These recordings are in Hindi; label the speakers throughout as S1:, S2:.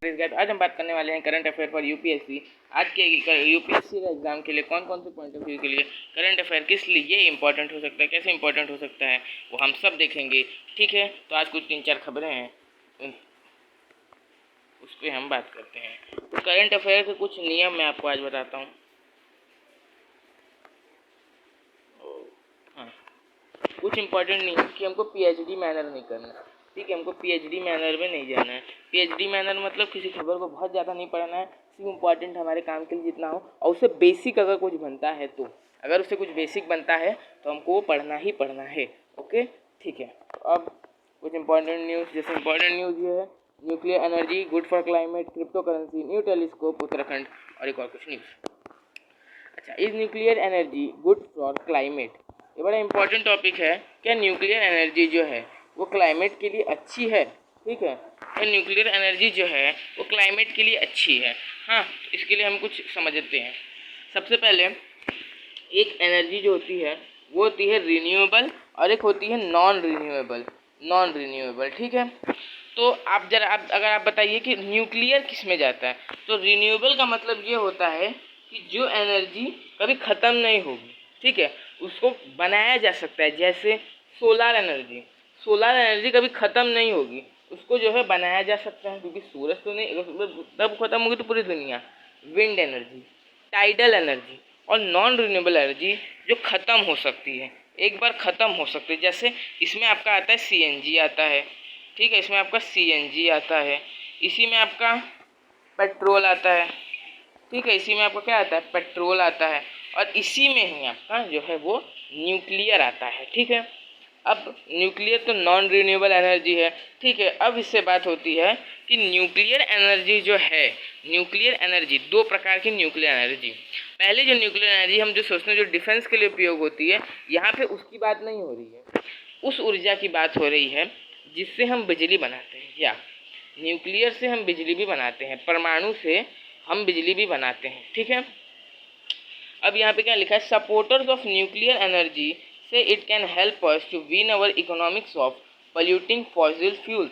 S1: आज हम बात करने वाले हैं करंट अफेयर फॉर यूपीएससी। आज के यूपीएससी का एग्जाम के लिए कौन कौन से पॉइंट ऑफ व्यू के लिए करंट अफेयर किस लिए इंपॉर्टेंट हो सकता है, कैसे इंपॉर्टेंट हो सकता है, वो हम सब देखेंगे। ठीक है, तो आज कुछ 3-4 खबरें हैं, उस पर हम बात करते हैं। तो करंट अफेयर के कुछ नियम मैं आपको आज बताता हूँ। हाँ, कुछ इंपॉर्टेंट नहीं है कि हमको पीएचडी मैनर नहीं करना है। ठीक है, हमको पीएचडी मैनर में नहीं जाना है। पीएचडी मैनर मतलब किसी खबर को बहुत ज़्यादा नहीं पढ़ना है, सिर्फ इम्पॉर्टेंट हमारे काम के लिए जितना हो, और उससे बेसिक अगर कुछ बनता है तो, अगर उससे कुछ बेसिक बनता है तो हमको वो पढ़ना ही पढ़ना है। ओके, ठीक है। तो अब कुछ इंपॉर्टेंट न्यूज़, जैसे इंपॉर्टेंट न्यूज़ ये है, nuclear energy good for climate, crypto currency, new telescope Uttarakhand, और एक और कुछ न्यूज़। अच्छा, is nuclear energy good for climate? ये बड़ा इंपॉर्टेंट टॉपिक है। क्या न्यूक्लियर एनर्जी जो है वो क्लाइमेट के लिए अच्छी है? ठीक है, क्या न्यूक्लियर एनर्जी जो है वो क्लाइमेट के लिए अच्छी है? हाँ, इसके लिए हम कुछ समझते हैं। सबसे पहले, एक एनर्जी जो होती है वो होती है रिन्यूएबल, और एक होती है नॉन रिन्यूएबल। ठीक है, तो आप जरा अगर आप बताइए कि न्यूक्लियर किस में जाता है, तो रिन्यूएबल का मतलब ये होता है कि जो एनर्जी कभी ख़त्म नहीं होगी, ठीक है, उसको बनाया जा सकता है। जैसे सोलर एनर्जी कभी ख़त्म नहीं होगी, उसको जो है बनाया जा सकता है, क्योंकि सूरज तो नहीं, तब ख़त्म होगी तो पूरी दुनिया। विंड एनर्जी, टाइडल एनर्जी, और नॉन रिन्यूएबल एनर्जी जो ख़त्म हो सकती है, एक बार ख़त्म हो सकती है। जैसे इसमें आपका आता है सीएनजी आता है, ठीक है, इसमें आपका सीएनजी आता है, इसी में आपका पेट्रोल आता है, ठीक है, इसी में आपका क्या आता है, पेट्रोल आता है, और इसी में ही आपका जो है वो न्यूक्लियर आता है। ठीक है, अब न्यूक्लियर तो नॉन रिन्यूएबल एनर्जी है। ठीक है, अब इससे बात होती है कि न्यूक्लियर एनर्जी जो है, न्यूक्लियर एनर्जी, दो प्रकार की न्यूक्लियर एनर्जी। पहले जो न्यूक्लियर एनर्जी हम जो सोचते हैं जो डिफेंस के लिए उपयोग होती है, यहाँ पे उसकी बात नहीं हो रही है, उस ऊर्जा की बात हो रही है जिससे हम बिजली बनाते हैं, या न्यूक्लियर से हम बिजली भी बनाते हैं, परमाणु से हम बिजली भी बनाते हैं। ठीक है, अब यहाँ पे क्या लिखा है, supporters of nuclear energy say it can help us to win our economics of polluting fossil fuels.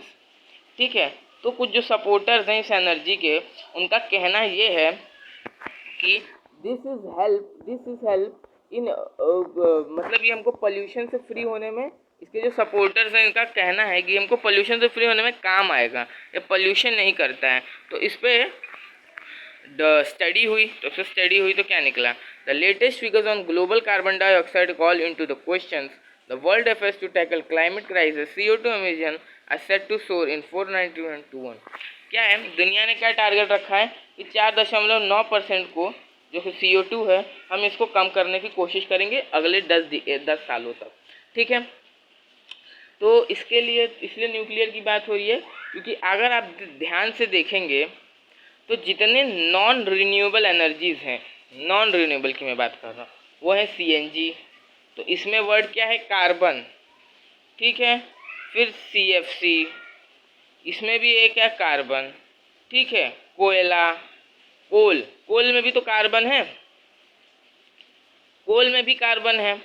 S1: ठीक है, तो कुछ जो सपोर्टर्स हैं इस एनर्जी के, उनका कहना ये है कि दिस इज हेल्प इन मतलब ये हमको पोल्यूशन से फ्री होने में, इसके जो सपोर्टर्स हैं इनका कहना है कि हमको पोल्यूशन से फ्री होने में काम आएगा, ये पोल्यूशन नहीं करता है। तो इस पर स्टडी हुई, तो क्या निकला, the latest figures on global carbon dioxide call into the questions the world efforts to tackle climate crisis, CO2 emission are set to soar in 491। क्या है, दुनिया ने क्या टारगेट रखा है कि 4.9% को जो कि CO2 है, हम इसको कम करने की कोशिश करेंगे अगले 10 सालों तक। ठीक है, तो इसके लिए इसलिए न्यूक्लियर की बात हो रही है, क्योंकि अगर आप ध्यान से देखेंगे तो जितने नॉन रिन्यूएबल एनर्जीज़ हैं, नॉन रिन्यूएबल की मैं बात कर रहा हूँ, वो है सीएनजी, तो इसमें वर्ड क्या है, कार्बन, ठीक है, फिर सीएफसी, इसमें भी एक है कार्बन, ठीक है, कोयला, कोल में भी तो कार्बन है, कोल में भी कार्बन है,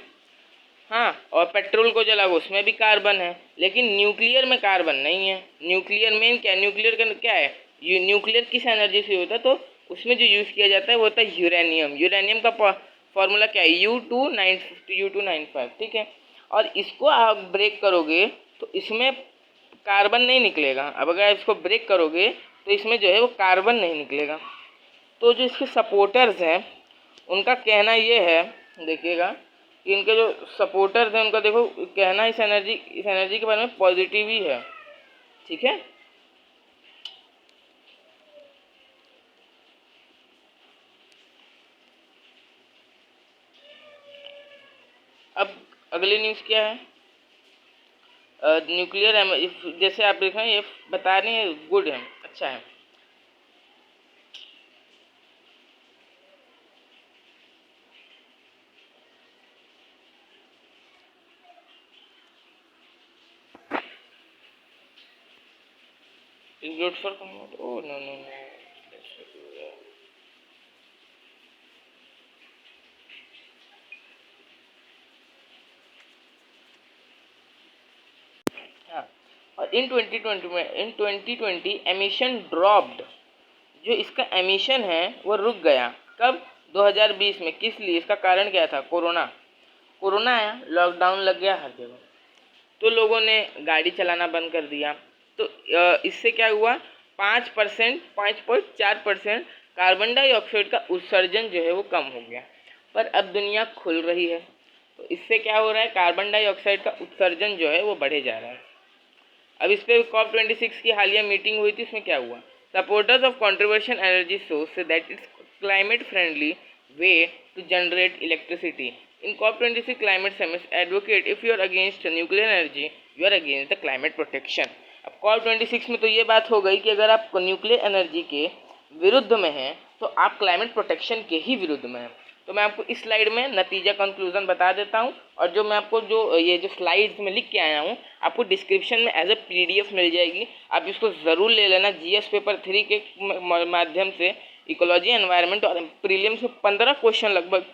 S1: हाँ, और पेट्रोल को जलाओ उसमें भी कार्बन है, लेकिन न्यूक्लियर में कार्बन नहीं है। न्यूक्लियर में क्या, न्यूक्लियर का क्या है, न्यूक्लियर किस एनर्जी से होता है, तो उसमें जो यूज़ किया जाता है वो होता है यूरेनियम। यूरेनियम का फॉर्मूला क्या है, U295, ठीक है, और इसको आप ब्रेक करोगे तो इसमें कार्बन नहीं निकलेगा। अब अगर इसको ब्रेक करोगे तो इसमें जो है वो कार्बन नहीं निकलेगा। तो जो इसके सपोर्टर्स हैं उनका कहना ये है, देखिएगा कि इनके जो सपोर्टर्स हैं उनका देखो कहना इस एनर्जी के बारे में पॉजिटिव ही है। ठीक है, अब अगली न्यूज़ क्या है, न्यूक्लियर जैसे आप देखें ये बता रहे हैं गुड है, अच्छा है। Is good for, oh no no no, हाँ, और बट इन 2020 एमिशन ड्रॉप्ड, जो इसका एमिशन है वो रुक गया। कब? 2020 में। किस लिए? इसका कारण क्या था? कोरोना आया, लॉकडाउन लग गया हर जगह, तो लोगों ने गाड़ी चलाना बंद कर दिया। तो इससे क्या हुआ? 5.4% कार्बन डाइऑक्साइड का उत्सर्जन जो है वो कम हो गया। पर अब दुनिया खुल रही है, तो इससे क्या हो रहा है? कार्बन डाइऑक्साइड का उत्सर्जन जो है वो बढ़े जा रहा है। अब इस पर COP26 की हालिया मीटिंग हुई थी, इसमें क्या हुआ? Supporters of controversial energy source say that it's climate friendly way to generate electricity. In COP26 climate summit advocate if you are against nuclear energy you are against the climate protection. अब COP26 में तो ये बात हो गई कि अगर आप न्यूक्लियर एनर्जी के विरुद्ध में हैं तो आप क्लाइमेट प्रोटेक्शन के ही विरुद्ध में हैं। तो मैं आपको इस स्लाइड में नतीजा कंक्लूजन बता देता हूँ, और जो मैं आपको जो स्लाइड्स में लिख के आया हूँ आपको डिस्क्रिप्शन में एज ए PDF मिल जाएगी। आप इसको ज़रूर ले लेना। GS पेपर 3 के माध्यम से इकोलॉजी एनवायरनमेंट और प्रीलियम से 15 क्वेश्चन लगभग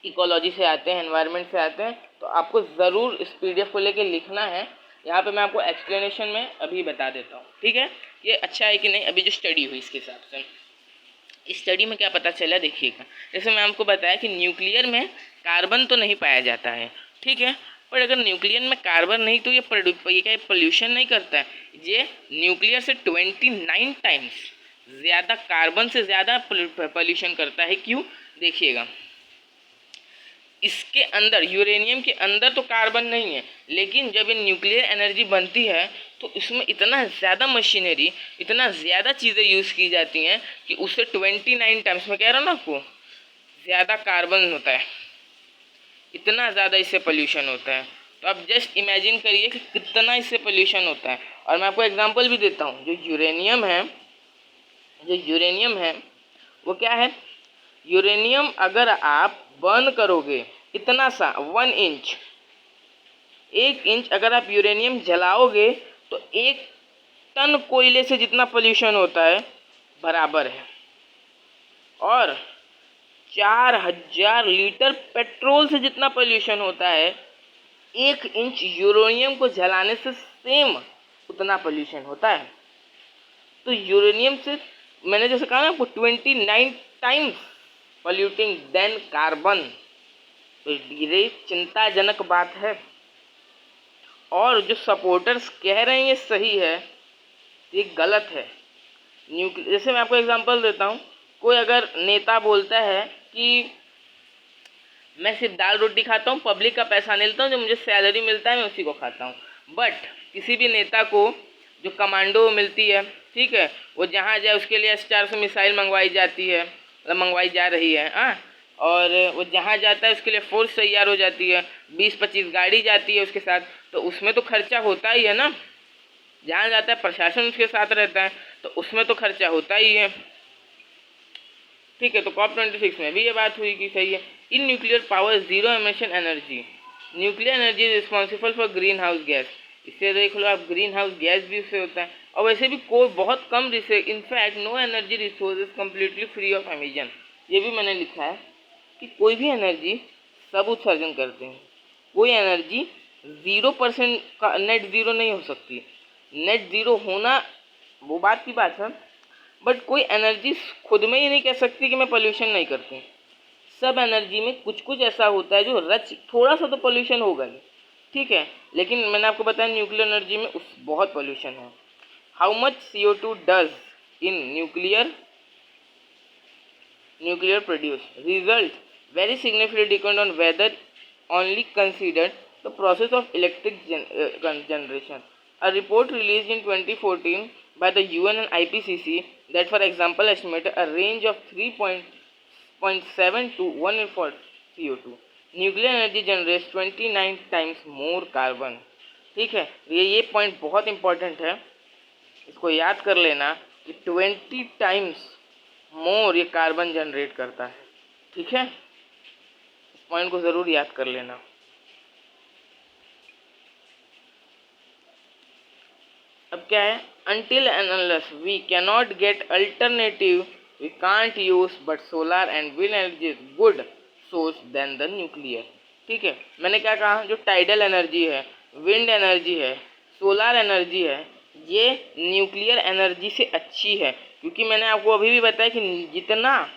S1: इकोलॉजी से आते हैं, एनवायरनमेंट से आते हैं, तो आपको ज़रूर इस PDF को लेके लिखना है। यहाँ पे मैं आपको एक्सप्लेनेशन में अभी बता देता हूँ, ठीक है? ये अच्छा है कि नहीं? अभी जो स्टडी हुई इसके हिसाब से, इस स्टडी में क्या पता चला देखिएगा। जैसे मैं आपको बताया कि न्यूक्लियर में कार्बन तो नहीं पाया जाता है, ठीक है, पर अगर न्यूक्लियर में कार्बन नहीं तो ये क्या पोल्यूशन नहीं करता है? ये न्यूक्लियर से 29 टाइम्स ज़्यादा, कार्बन से ज़्यादा पोल्यूशन करता है। क्यों? देखिएगा, इसके अंदर, यूरेनियम के अंदर तो कार्बन नहीं है, लेकिन जब ये न्यूक्लियर एनर्जी बनती है तो इसमें इतना ज़्यादा मशीनरी, इतना ज़्यादा चीज़ें यूज़ की जाती हैं कि उससे 29 टाइम्स, मैं कह रहा हूँ ना आपको, ज़्यादा कार्बन होता है, इतना ज़्यादा इससे पोल्यूशन होता है। तो आप जस्ट इमेजिन करिए कि कितना इससे पोल्यूशन होता है। और मैं आपको एग्जांपल भी देता हूँ। जो यूरेनियम है वो क्या है? यूरेनियम अगर आप बर्न करोगे इतना सा 1 इंच, 1 इंच अगर आप यूरेनियम जलाओगे तो 1 टन कोयले से जितना पोल्यूशन होता है बराबर है। और 4000 लीटर पेट्रोल से जितना पोल्यूशन होता है 1 इंच यूरेनियम को जलाने से सेम उतना पोल्यूशन होता है। तो यूरेनियम से, मैंने जैसे कहा ना आपको, 29 टाइम्स पोल्यूटिंग देन कार्बन। तो ये चिंताजनक बात है। और जो सपोर्टर्स कह रहे हैं ये सही है, ये गलत है। जैसे मैं आपको एग्जांपल देता हूँ। कोई अगर नेता बोलता है कि मैं सिर्फ दाल रोटी खाता हूँ, पब्लिक का पैसा नहीं लेता हूँ, जो मुझे सैलरी मिलता है मैं उसी को खाता हूँ। बट किसी भी नेता को जो कमांडो मिलती है, ठीक है, वो जहाँ जाए उसके लिए S-400 मिसाइल मंगवाई जाती है, मतलब मंगवाई जा रही है, हाँ। और वो जहाँ जाता है उसके लिए फोर्स तैयार हो जाती है, 20-25 गाड़ी जाती है उसके साथ, तो उसमें तो खर्चा होता ही है ना। जहाँ जाता है प्रशासन उसके साथ रहता है, तो उसमें तो खर्चा होता ही है, ठीक है। तो COP26 में भी ये बात हुई कि सही है। In nuclear power zero emission energy, nuclear energy is responsible for greenhouse gas. इससे देख लो आप, ग्रीन हाउस गैस भी उससे होता है। और वैसे भी कोई बहुत कम in fact no energy resource is completely free of emission. ये भी मैंने लिखा है कि कोई भी एनर्जी सब उत्सर्जन करते हैं। कोई एनर्जी 0% का नेट ज़ीरो नहीं हो सकती। नेट ज़ीरो होना वो बात की बात है, बट कोई एनर्जी खुद में ही नहीं कह सकती कि मैं पोल्यूशन नहीं करती। सब एनर्जी में कुछ कुछ ऐसा होता है जो थोड़ा सा तो पोल्यूशन होगा ही, ठीक है। लेकिन मैंने आपको बताया न्यूक्लियर एनर्जी में बहुत पोल्यूशन है। How much CO2 does in nuclear produce result very significantly depend on whether only considered the process of electric generation. A report released in 2014 by the UN and IPCC that, for example, estimated a range of 3.7 to 1 for CO2. Nuclear energy generates 29 times more carbon. ठीक है, ये पॉइंट बहुत इंपॉर्टेंट है, इसको याद कर लेना कि 20 टाइम्स मोर ये कार्बन जनरेट करता है, ठीक है। पॉइंट को ज़रूर याद कर लेना। अब क्या है? Until and unless we cannot get alternative, we can't use but solar and wind energy is good source than the nuclear। ठीक है, मैंने क्या कहा? जो टाइडल एनर्जी है, विंड एनर्जी है, सोलार एनर्जी है ये न्यूक्लियर एनर्जी से अच्छी है, क्योंकि मैंने आपको अभी भी बताया कि जितना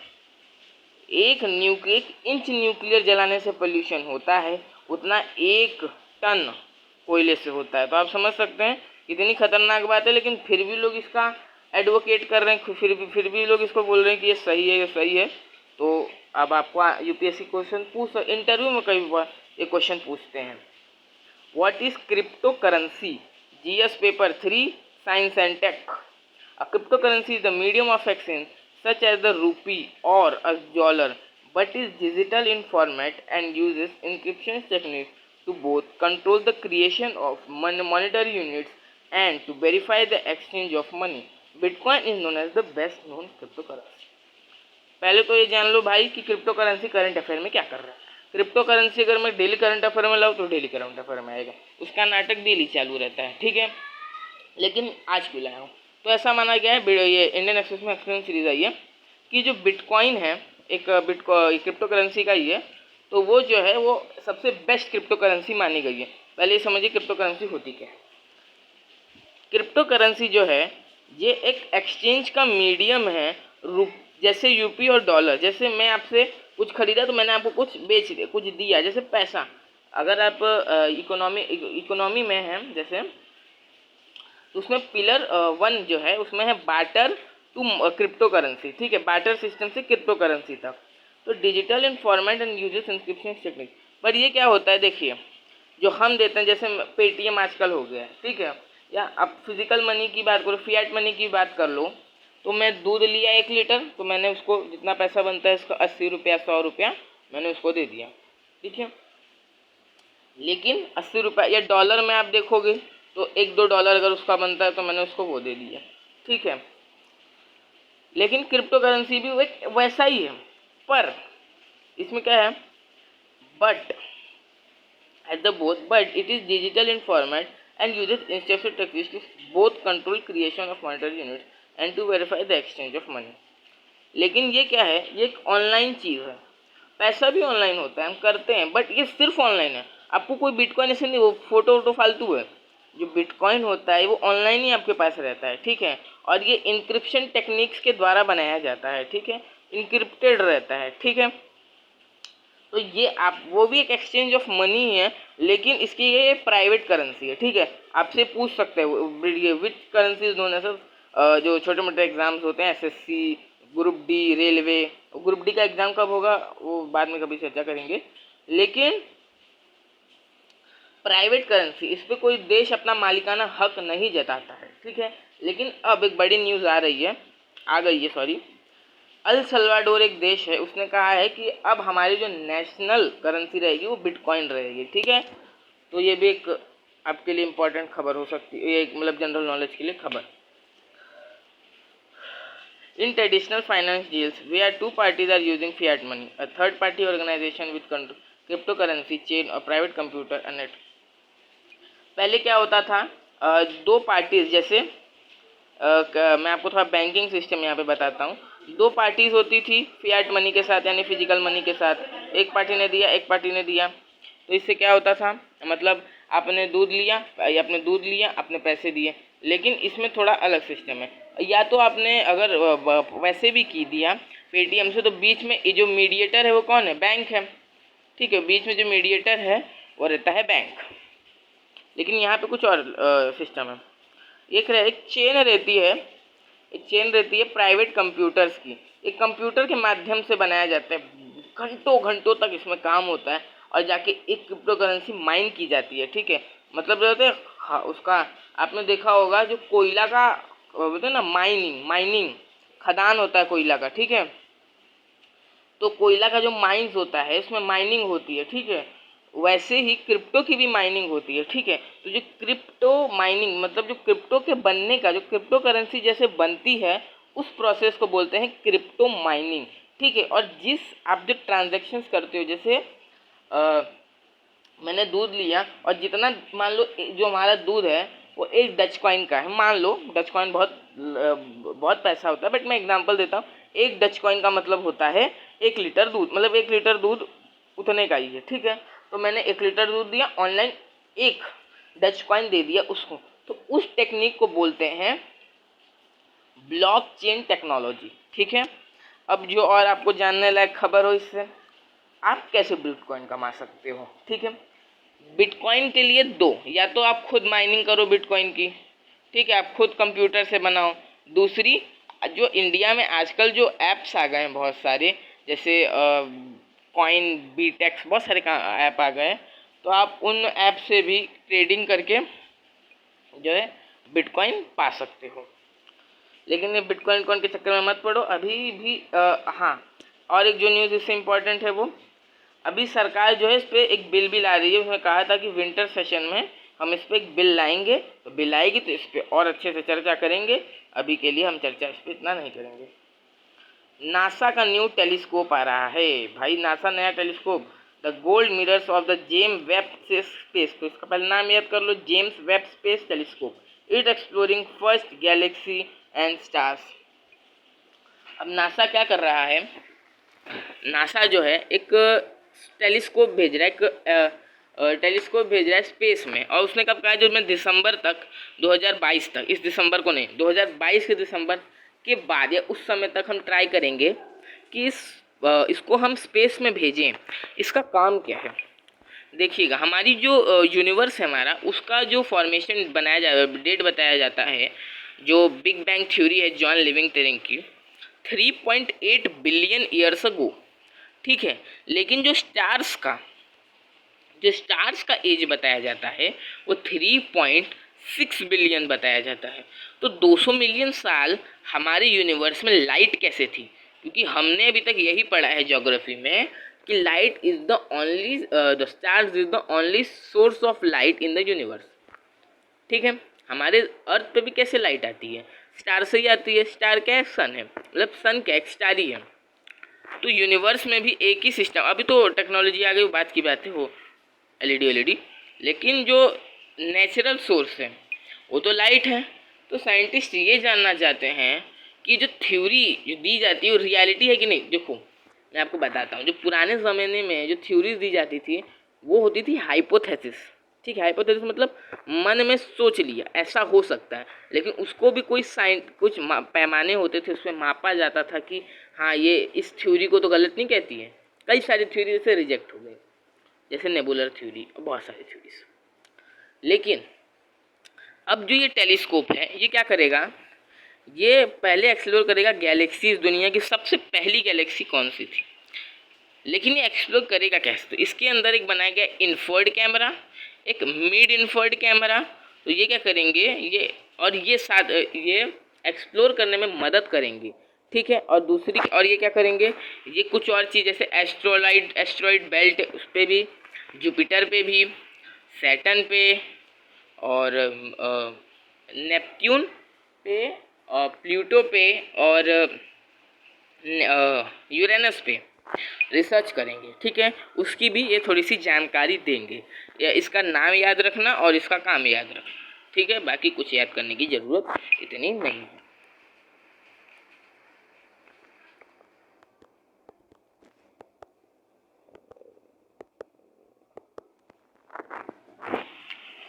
S1: एक इंच न्यूक्लियर जलाने से पोल्यूशन होता है उतना 1 टन कोयले से होता है। तो आप समझ सकते हैं कितनी खतरनाक बात है, लेकिन फिर भी लोग इसका एडवोकेट कर रहे हैं, फिर भी लोग इसको बोल रहे हैं कि ये सही है, ये सही है। तो अब आपको यूपीएससी क्वेश्चन इंटरव्यू में कई बार ये क्वेश्चन पूछते हैं, what is cryptocurrency, GS paper 3 science and tech. A cryptocurrency is the medium of exchange such as the rupee or a dollar, but is digital in format and uses encryption techniques to both control the creation of monetary units and to verify the exchange of money. Bitcoin is known as the best known cryptocurrency. पहले तो ये जान लो भाई कि क्रिप्टो करेंसी करंट अफेयर में क्या कर रहा है। क्रिप्टो करेंसी अगर मैं डेली करंट अफेयर में लाऊँ तो डेली करंट अफेयर में आएगा, उसका नाटक डेली चालू रहता है, ठीक है। लेकिन आज क्यों लाया हूँ, तो ऐसा माना गया है, ये इंडियन एक्सप्रेस में एक्सप्लेन सीरीज आई है कि जो बिटकॉइन है एक क्रिप्टो करेंसी का ही है, तो वो जो है वो सबसे बेस्ट क्रिप्टो करेंसी मानी गई है। पहले ये समझिए क्रिप्टो करेंसी होती क्या है। क्रिप्टो करेंसी जो है ये एक एक्सचेंज का मीडियम है, जैसे यूपी और डॉलर। जैसे मैं आपसे कुछ खरीदा तो मैंने आपको कुछ बेच दिया, कुछ दिया, जैसे पैसा। अगर आप इकोनॉमी में हैं जैसे, तो उसमें पिलर 1 जो है उसमें है बार्टर टू क्रिप्टो करेंसी, ठीक है, बार्टर सिस्टम से क्रिप्टो करेंसी तक। तो digital in format and uses inscription technique. पर ये क्या होता है, देखिए जो हम देते हैं, जैसे पेटीएम आजकल हो गया है, ठीक है, या अब फिजिकल मनी की बात करो, फिएट मनी की बात कर लो, तो मैं दूध लिया 1 लीटर, तो मैंने उसको जितना पैसा बनता है इसका 80 रुपया 100 रुपया मैंने उसको दे दिया, ठीक है। लेकिन 80 रुपया, या डॉलर में आप देखोगे तो 1-2 डॉलर अगर उसका बनता है तो मैंने उसको वो दे दिया, ठीक है। लेकिन क्रिप्टो करेंसी भी वैसा ही है, पर इसमें क्या है, but it is digital in format and uses encryption techniques to both control creation of monetary units and to verify the exchange of money. लेकिन ये क्या है, ये एक ऑनलाइन चीज़ है, पैसा भी ऑनलाइन होता है, हम करते हैं, बट ये सिर्फ ऑनलाइन है। आपको कोई बिटकॉइन ऐसे नहीं, वो फोटो वोटो फालतू है। जो बिटकॉइन होता है वो ऑनलाइन ही आपके पास रहता है, ठीक है, और ये इंक्रिप्शन टेक्निक्स के द्वारा बनाया जाता है, ठीक है, इंक्रिप्टेड रहता है, ठीक है। तो ये आप वो भी एक एक्सचेंज ऑफ मनी है, लेकिन इसकी ये प्राइवेट करेंसी है, ठीक है। आपसे पूछ सकते हैं विच करेंसी इज नोन एज, जो छोटे मोटे एग्जाम्स होते हैं SSC, group D, railway. Group D का एग्ज़ाम कब होगा वो बाद में कभी चर्चा करेंगे। लेकिन प्राइवेट करेंसी, इस पर कोई देश अपना मालिकाना हक नहीं जताता है, ठीक है। लेकिन अब एक बड़ी न्यूज़ आ गई है, अल सल्वाडोर एक देश है, उसने कहा है कि अब हमारी जो नेशनल करेंसी रहेगी वो बिटकॉइन रहेगी, ठीक है। तो ये भी एक आपके लिए इम्पोर्टेंट खबर हो सकती है, एक मतलब जनरल नॉलेज के लिए खबर। In traditional finance deals, where 2 parties are using fiat money, a third party organization with cryptocurrency chain or private computer and net. पहले क्या होता था, 2 पार्टीज, जैसे मैं आपको थोड़ा बैंकिंग सिस्टम यहाँ पे बताता हूँ। 2 पार्टीज होती थी फियाट मनी के साथ, यानी फिजिकल मनी के साथ, एक पार्टी ने दिया एक पार्टी ने दिया। तो इससे क्या होता था, मतलब आपने दूध लिया आपने पैसे दिए। लेकिन इसमें थोड़ा अलग सिस्टम है, या तो आपने अगर वैसे भी की दिया पेटीएम से, तो बीच में जो मीडिएटर है वो कौन है, बैंक है, ठीक है, बीच में जो मीडिएटर है वो रहता है बैंक। लेकिन यहाँ पे कुछ और सिस्टम है, एक चेन रहती है प्राइवेट कंप्यूटर्स की। एक कंप्यूटर के माध्यम से बनाया जाता है, घंटों तक इसमें काम होता है, और जाके एक क्रिप्टो करेंसी माइन की जाती है, ठीक है। मतलब रहते हैं, हाँ, उसका आपने देखा होगा जो कोयला का बोलते हैं ना, माइनिंग खदान होता है कोयला का, ठीक है। तो कोयला का जो माइंस होता है उसमें माइनिंग होती है, ठीक है, वैसे ही क्रिप्टो की भी माइनिंग होती है, ठीक है। तो जो क्रिप्टो माइनिंग मतलब जो क्रिप्टो के बनने का, जो क्रिप्टो करेंसी जैसे बनती है उस प्रोसेस को बोलते हैं क्रिप्टो माइनिंग, ठीक है। और आप जो ट्रांजैक्शंस करते हो, जैसे मैंने दूध लिया और जितना, मान लो जो हमारा दूध है वो 1 डच कॉइन का है, मान लो डच कॉइन बहुत पैसा होता है, बट मैं एग्जांपल देता हूँ। 1 डच कॉइन का मतलब होता है 1 लीटर दूध, मतलब 1 लीटर दूध उतने का ही है, ठीक है। तो मैंने 1 लीटर दूध दिया, ऑनलाइन 1 डच कॉइन दे दिया उसको, तो उस टेक्निक को बोलते हैं ब्लॉकचेन टेक्नोलॉजी। ठीक है, अब जो और आपको जानने लायक खबर हो इससे, आप कैसे बिटकॉइन कमा सकते हो। ठीक है, बिटकॉइन के लिए दो, या तो आप खुद माइनिंग करो बिटकॉइन की, ठीक है, आप खुद कंप्यूटर से बनाओ। दूसरी, जो इंडिया में आजकल जो ऐप्स आ गए हैं बहुत सारे, जैसे कॉइन बीटेक्स, बहुत सारे ऐप आ गए हैं, तो आप उन ऐप से भी ट्रेडिंग करके जो है बिटकॉइन पा सकते हो। लेकिन ये बिटकॉइन के चक्कर में मत पड़ो अभी भी। हाँ, और एक जो न्यूज़ इससे इम्पोर्टेंट है वो, अभी सरकार जो है इस पर एक बिल भी ला रही है। उसने कहा था कि विंटर सेशन में हम इस पर एक बिल लाएंगे, तो बिल आएगी तो इस पर और अच्छे से चर्चा करेंगे। अभी के लिए हम चर्चा इस पर इतना नहीं करेंगे। नासा का न्यू टेलीस्कोप आ रहा है भाई, नासा नया telescope, the gold mirrors of the James Webb space, तो इसका पहले नाम याद कर लो, James Webb space telescope, it exploring first galaxy and stars. अब नासा क्या कर रहा है, नासा जो है एक टेलीस्कोप भेज रहा है, टेलीस्कोप भेज रहा है स्पेस में, और उसने कब कहा है, जो मैं दिसंबर तक 2022 तक, इस दिसंबर को नहीं, 2022 के दिसंबर के बाद या उस समय तक हम ट्राई करेंगे कि इसको हम स्पेस में भेजें। इसका काम क्या है देखिएगा, हमारी जो यूनिवर्स है हमारा, उसका जो फॉर्मेशन बनाया जाए, डेट बताया जाता है, जो बिग बैंग थ्योरी है जॉन लिविंगस्टन की, 3.8 बिलियन ईयर्स अगो। ठीक है, लेकिन जो स्टार्स का एज बताया जाता है वो 3.6 बिलियन बताया जाता है। तो 200 मिलियन साल हमारे यूनिवर्स में लाइट कैसे थी, क्योंकि हमने अभी तक यही पढ़ा है ज्योग्राफी में कि light is the only, the stars is the only source of light in the universe. ठीक है, हमारे अर्थ पे भी कैसे लाइट आती है, स्टार से ही आती है। स्टार क्या है, सन है, मतलब सन क्या एक स्टार ही है। तो यूनिवर्स में भी एक ही सिस्टम, अभी तो टेक्नोलॉजी आ गई, बात की बात है वो एलईडी, लेकिन जो नेचुरल सोर्स है वो तो लाइट है। तो साइंटिस्ट ये जानना चाहते हैं कि जो थ्योरी जो दी जाती है वो रियलिटी है कि नहीं। देखो मैं आपको बताता हूँ, जो पुराने ज़माने में जो थ्योरीज दी जाती थी वो होती थी हाइपोथेसिस। ठीक है, हाइपोथेसिस मतलब मन में सोच लिया ऐसा हो सकता है, लेकिन उसको भी कोई कुछ पैमाने होते थे, उसमें मापा जाता था कि हाँ ये इस थ्योरी को तो गलत नहीं कहती है। कई सारी थ्योरी जैसे रिजेक्ट हो गई, जैसे नेबुलर थ्योरी और बहुत सारी थ्योरीज। लेकिन अब जो ये टेलीस्कोप है ये क्या करेगा, ये पहले एक्सप्लोर करेगा गैलेक्सीज, दुनिया की सबसे पहली गैलेक्सी कौन सी थी। लेकिन ये एक्सप्लोर करेगा कैसे, तो इसके अंदर एक बनाया गया इंफर्ड कैमरा, एक मिड इंफर्ड कैमरा। तो ये क्या करेंगे, ये और ये साथ ये एक्सप्लोर करने में मदद करेंगे। ठीक है, और दूसरी, और ये क्या करेंगे, ये कुछ और चीज़ जैसे एस्ट्रॉइड बेल्ट, उस पर भी, जुपिटर पे भी, सैटर्न पे, और नेपट्यून पे, और प्लूटो पे, और यूरेनस पे रिसर्च करेंगे। ठीक है, उसकी भी ये थोड़ी सी जानकारी देंगे, या इसका नाम याद रखना और इसका काम याद रखना। ठीक है, बाकी कुछ याद करने की ज़रूरत इतनी नहीं है।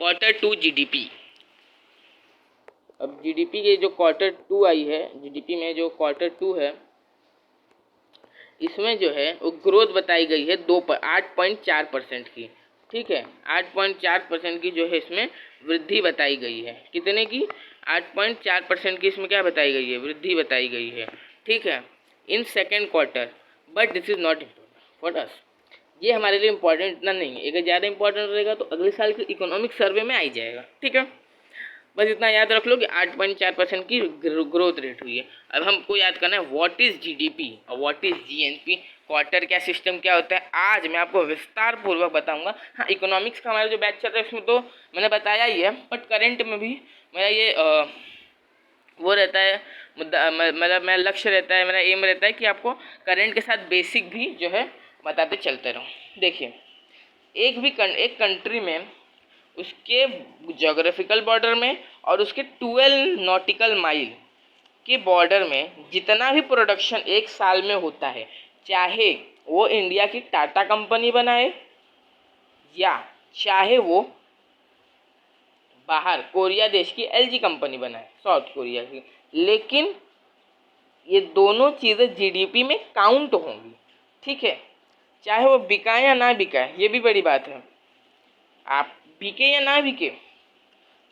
S1: Q2 जीडीपी, अब जीडीपी के जो Q2 आई है, जीडीपी में जो Q2 है, इसमें जो है वो ग्रोथ बताई गई है 8.4% की। ठीक है, 8.4% की जो है इसमें वृद्धि बताई गई है। कितने की, 8.4% की इसमें क्या बताई गई है, वृद्धि बताई गई है। ठीक है, in second quarter, but this is not important for us. ये हमारे लिए इम्पोर्टेंट इतना नहीं है, अगर ज़्यादा इंपॉर्टेंट रहेगा तो अगले साल के इकोनॉमिक सर्वे में आ ही जाएगा। ठीक है, बस इतना याद रख लो कि 8.4% की ग्रोथ रेट हुई है। अब हमको याद करना है व्हाट इज़ जीडीपी और व्हाट इज़ जीएनपी, क्वार्टर क्या सिस्टम क्या होता है, आज मैं आपको विस्तार पूर्वक बताऊंगा। हाँ, इकोनॉमिक्स का हमारा जो बैच चल रहा है उसमें तो मैंने बताया ही है, बट करंट में भी मेरा ये वो रहता है मुद्दा, मतलब मेरा लक्ष्य रहता है, मेरा एम रहता है कि आपको करंट के साथ बेसिक भी जो है बताते चलते रहूँ। देखिए, एक कंट्री में उसके जोग्राफिकल बॉर्डर में और उसके 12 नॉटिकल माइल के बॉर्डर में जितना भी प्रोडक्शन एक साल में होता है, चाहे वो इंडिया की टाटा कंपनी बनाए या चाहे वो बाहर कोरिया देश की एलजी कंपनी बनाए, साउथ कोरिया की। लेकिन ये दोनों चीज़ें जीडीपी में काउंट होंगी, ठीक है, चाहे वो बिकाए या ना बिकाए, ये भी बड़ी बात है। आप बिके या ना बिके,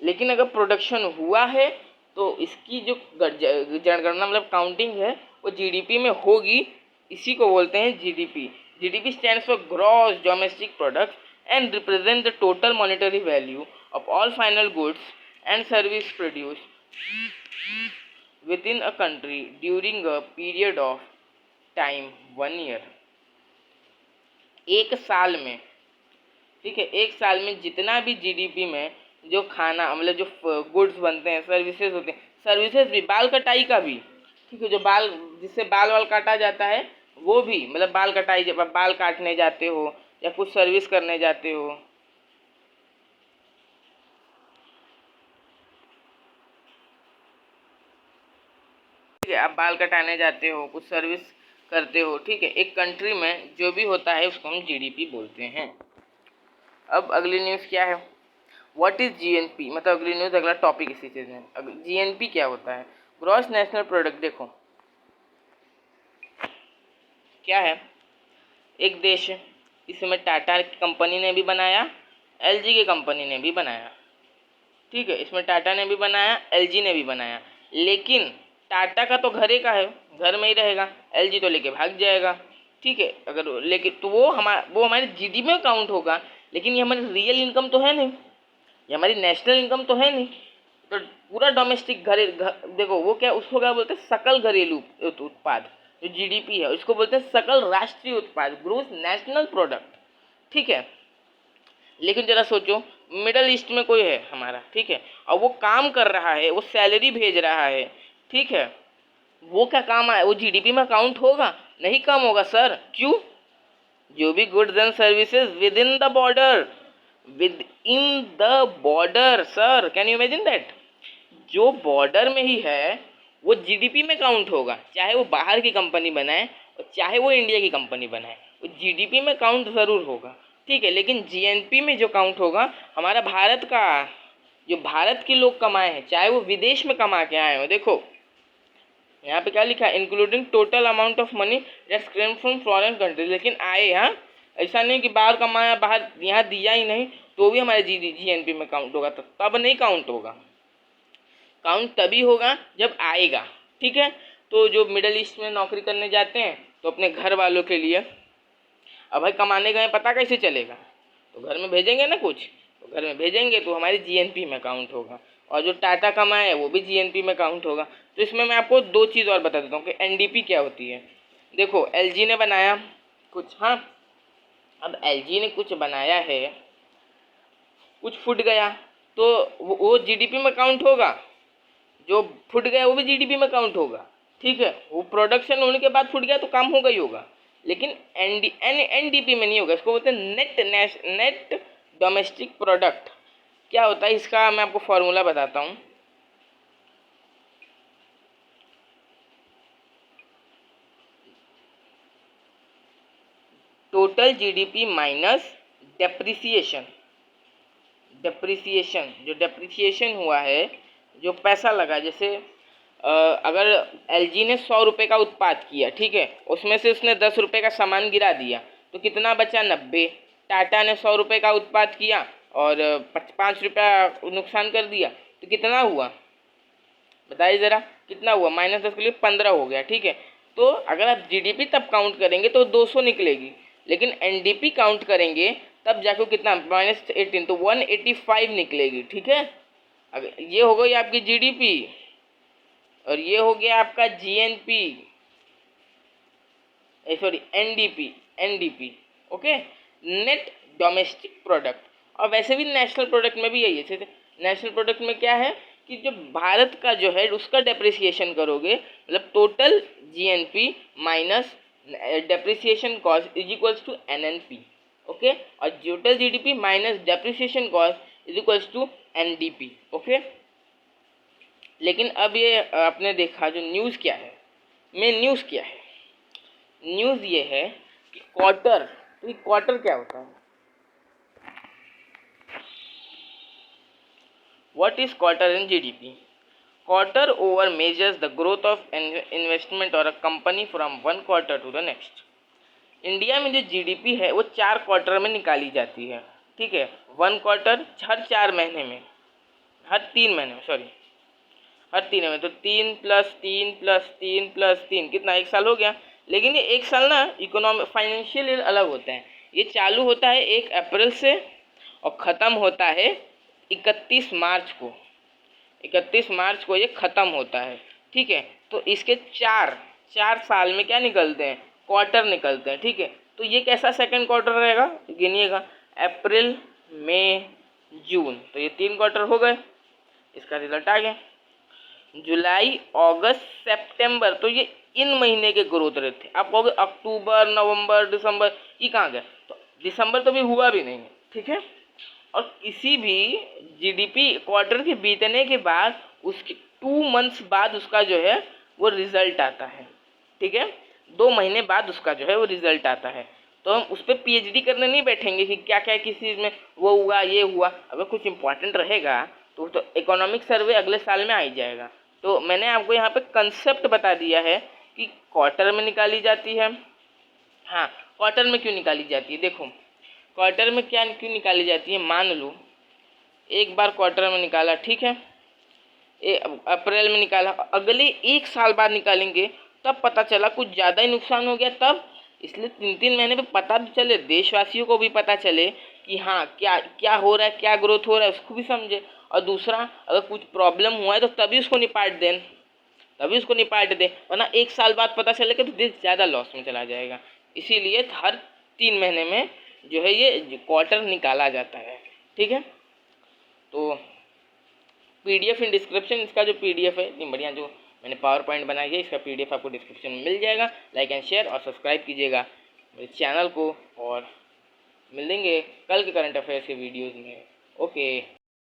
S1: लेकिन अगर प्रोडक्शन हुआ है तो इसकी जो जनगणना मतलब काउंटिंग है वो जीडीपी में होगी। इसी को बोलते हैं GDP. GDP stands for gross domestic product and represent the total monetary value of all final goods and service produce with in a country during a period of time 1 year. एक साल में, ठीक है, एक साल में जितना भी जीडीपी में जो खाना मतलब जो गुड्स बनते हैं, सर्विसेज होते हैं, सर्विसेज भी, बाल कटाई का भी, ठीक है, जो बाल जिससे बाल वाल काटा जाता है वो भी, मतलब बाल कटाई, जब आप बाल काटने जाते हो या कुछ सर्विस करने जाते हो, ठीक है, आप बाल कटाने जाते हो, कुछ सर्विस करते हो, ठीक है, एक कंट्री में जो भी होता है उसको हम जीडीपी बोलते हैं। अब अगली न्यूज़ क्या है, व्हाट इज जीएनपी, मतलब अगली न्यूज़, अगला टॉपिक इसी चीज़ में। अब जीएनपी क्या होता है, ग्रॉस नेशनल प्रोडक्ट। देखो क्या है, एक देश है, इसमें टाटा की कंपनी ने भी बनाया, एलजी की कंपनी ने भी बनाया, ठीक है, इसमें टाटा ने भी बनाया, एलजी ने भी बनाया। लेकिन टाटा का तो घरे का है, घर में ही रहेगा, एलजी तो लेके भाग जाएगा, ठीक है, अगर लेकिन तो वो हमारे जीडीपी में काउंट होगा, लेकिन ये हमारी रियल इनकम तो है नहीं, ये हमारी नेशनल इनकम तो है नहीं। तो पूरा डोमेस्टिक देखो वो क्या, उसको क्या बोलते हैं, सकल घरेलू उत्पाद, जो जीडीपी है उसको बोलते हैं सकल राष्ट्रीय उत्पाद, ग्रोस नेशनल प्रोडक्ट, ठीक है। लेकिन जरा सोचो, मिडल ईस्ट में कोई है हमारा, ठीक है, और वो काम कर रहा है, वो सैलरी भेज रहा है, ठीक है, वो क्या काम आया, वो जीडीपी में काउंट होगा? नहीं कम होगा सर। क्यों? जो भी goods and services with in the border, with in the border sir, can you imagine that, जो बॉर्डर में ही है वो जीडीपी में काउंट होगा, चाहे वो बाहर की कंपनी बनाए और चाहे वो इंडिया की कंपनी बनाए, वो जीडीपी में काउंट ज़रूर होगा, ठीक है। लेकिन जीएनपी में जो काउंट होगा हमारा भारत का, जो भारत के लोग कमाए हैं, चाहे वो विदेश में कमा के आए हो। देखो यहाँ पे क्या लिखा है, including total amount of money that's claimed from foreign country, लेकिन आए, हाँ, ऐसा नहीं कि बाहर कमाया, बाहर यहाँ दिया ही नहीं तो भी हमारे जीएनपी में काउंट होगा, तब नहीं काउंट होगा। काउंट तभी होगा जब आएगा, ठीक है। तो जो मिडल ईस्ट में नौकरी करने जाते हैं तो अपने घर वालों के लिए, अब भाई कमाने गए, पता कैसे चलेगा, तो घर में भेजेंगे ना कुछ, तो घर में भेजेंगे तो हमारी जीएनपी में काउंट होगा, और जो टाटा कमाए है वो भी जीएनपी में काउंट होगा। तो इसमें मैं आपको दो चीज़ और बता देता हूँ कि एनडीपी क्या होती है। देखो एलजी ने बनाया कुछ, हाँ, अब एलजी ने कुछ बनाया है, कुछ फूट गया तो वो जीडीपी में काउंट होगा, जो फूट गया वो भी जीडीपी में काउंट होगा, ठीक है। वो प्रोडक्शन होने के बाद फूट गया तो काम होगा ही होगा, लेकिन एनडीपी में नहीं होगा। इसको बोलते हैं नेट डोमेस्टिक प्रोडक्ट। क्या होता है इसका, मैं आपको फॉर्मूला बताता हूँ। टोटल जीडीपी माइनस डेप्रिसिएशन, जो डेप्रिसिएशन हुआ है, जो पैसा लगा, जैसे अगर एलजी ने 100 रुपये का उत्पाद किया, ठीक है, उसमें से उसने 10 रुपये का सामान गिरा दिया तो कितना बचा, 90। टाटा ने 100 रुपये का उत्पाद किया और 5 रुपया नुकसान कर दिया तो कितना हुआ, बताइए ज़रा, कितना हुआ, -10 के लिए 15 हो गया, ठीक है। तो अगर आप जीडीपी तब काउंट करेंगे तो 200 निकलेगी, लेकिन एनडीपी काउंट करेंगे तब जाके कितना, -18 तो 185 निकलेगी, ठीक है। अगर ये हो गई आपकी जीडीपी और ये हो गया आपका GNP, sorry NDP, okay, net domestic product. और वैसे भी नेशनल प्रोडक्ट में भी यही है, जैसे नेशनल प्रोडक्ट में क्या है कि जो भारत का जो है उसका डेप्रिसिएशन करोगे, मतलब total GNP minus depreciation cost is equals to NNP, okay, और total GDP minus depreciation cost is equals to NDP, okay. लेकिन अब ये आपने देखा जो न्यूज़ क्या है, मेन न्यूज़ क्या है, न्यूज़ ये है कि क्वार्टर, तो ये क्वार्टर क्या होता है, what is quarter in GDP? Quarter over measures the growth of investment और a company from one quarter to the next. India में जो जीडीपी है वो 4 क्वार्टर में निकाली जाती है, ठीक है। 1 क्वार्टर हर 4 महीने में, हर 3 महीने में, सॉरी हर 3 में, तो 3 प्लस 3 प्लस 3 प्लस 3 कितना, 1 साल हो गया। लेकिन ये 1 साल ना इकोनॉमिक फाइनेंशियल ईयर अलग होता है। ये चालू होता है 1 अप्रैल से और ख़त्म होता है 31 मार्च को। 31 मार्च को ये ख़त्म होता है, ठीक है। तो इसके 4 साल में क्या निकलते हैं, क्वार्टर निकलते हैं, ठीक है। तो ये कैसा सेकंड क्वार्टर रहेगा, गिनिएगा, अप्रैल मई जून, तो ये 3 क्वार्टर हो गए। इसका रिजल्ट आ गया। जुलाई अगस्त सितंबर, तो ये इन महीने के ग्रोथ रेट थे। आप कहोगे अक्टूबर नवंबर दिसंबर, ये कहाँ गया, तो दिसंबर तो भी हुआ भी नहीं है, ठीक है। और किसी भी जीडीपी क्वार्टर के बीतने के बाद उसके 2 मंथ्स बाद उसका जो है वो रिजल्ट आता है, ठीक है। 2 महीने बाद उसका जो है वो रिजल्ट आता है। तो हम उस पर पीएचडी करने नहीं बैठेंगे कि क्या क्या किस चीज़ में वो हुआ ये हुआ। अगर कुछ इंपॉर्टेंट रहेगा तो इकोनॉमिक सर्वे अगले साल में आ ही जाएगा। तो मैंने आपको यहाँ पे कंसेप्ट बता दिया है कि क्वार्टर में निकाली जाती है। हाँ, क्वार्टर में क्यों निकाली जाती है, देखो क्वार्टर में क्या क्यों निकाली जाती है। मान लो एक बार क्वार्टर में निकाला, ठीक है, अप्रैल में निकाला, अगले 1 साल बाद निकालेंगे तब पता चला कुछ ज़्यादा ही नुकसान हो गया तब। इसलिए 3-3 महीने पे पता भी चले, देशवासियों को भी पता चले कि हाँ क्या क्या हो रहा है, क्या ग्रोथ हो रहा है, उसको भी समझे। और दूसरा, अगर कुछ प्रॉब्लम हुआ है तो तभी उसको निपाट दें, वरना 1 साल बाद पता चले कि तो देश ज़्यादा लॉस में चला जाएगा। इसीलिए हर 3 महीने में जो है ये क्वार्टर निकाला जाता है, ठीक है। तो पीडीएफ इन डिस्क्रिप्शन, इसका जो पीडीएफ है इतनी बढ़िया जो मैंने पावर पॉइंट बनाई है, इसका पीडीएफ आपको डिस्क्रिप्शन में मिल जाएगा। लाइक एंड शेयर और सब्सक्राइब कीजिएगा मेरे चैनल को, और मिलेंगे कल के करंट अफेयर्स के वीडियोज़ में। ओके।